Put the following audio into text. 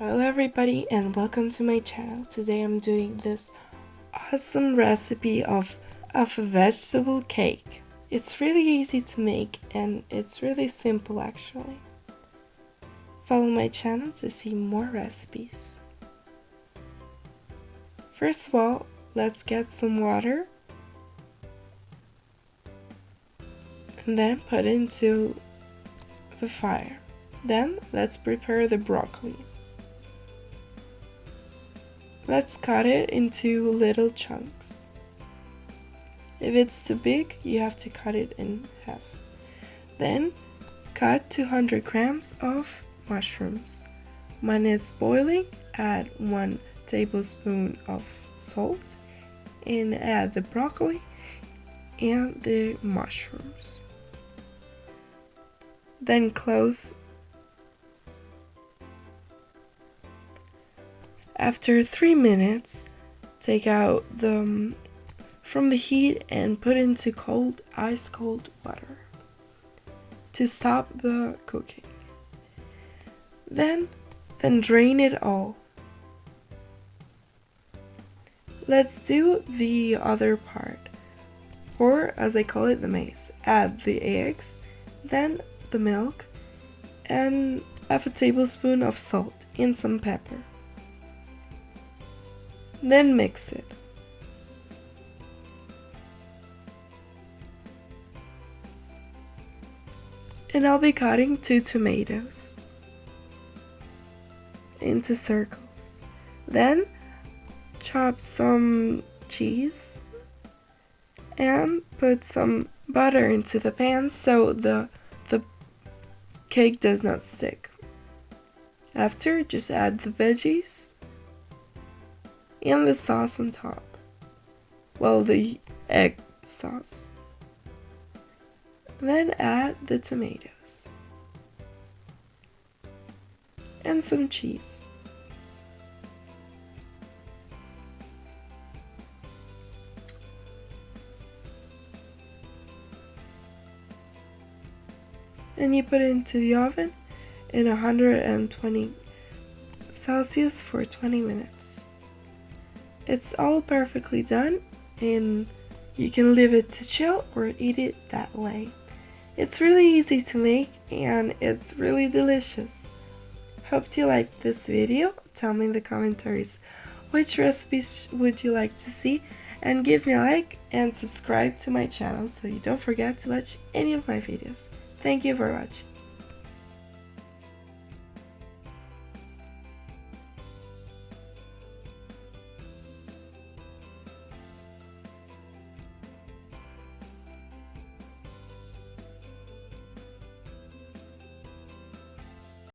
Hello everybody and welcome to my channel. Today I'm doing this awesome recipe of a vegetable cake. It's really easy to make and it's really simple actually. Follow my channel to see more recipes. First of all, let's get some water and then put into the fire. Then let's prepare the broccoli. Let's cut it into little chunks. If it's too big, you have to cut it in half. Then cut 200 grams of mushrooms. When it's boiling, add 1 tablespoon of salt and add the broccoli and the mushrooms. Then close. After 3 minutes, take out from the heat and put into ice cold water to stop the cooking. Then drain it all. Let's do the other part, or as I call it, the maize. Add the eggs, then the milk, and half a tablespoon of salt and some pepper. Then mix it. And I'll be cutting 2 tomatoes into circles. Then chop some cheese and put some butter into the pan so the cake does not stick. After, just add the veggies and the sauce on top. Well, the egg sauce. Then add the tomatoes and some cheese. And you put it into the oven in 120 Celsius for 20 minutes. It's all perfectly done and you can leave it to chill or eat it that way. It's really easy to make and it's really delicious. Hope you liked this video. Tell me in the commentaries which recipes would you like to see, and give me a like and subscribe to my channel so you don't forget to watch any of my videos. Thank you for watching.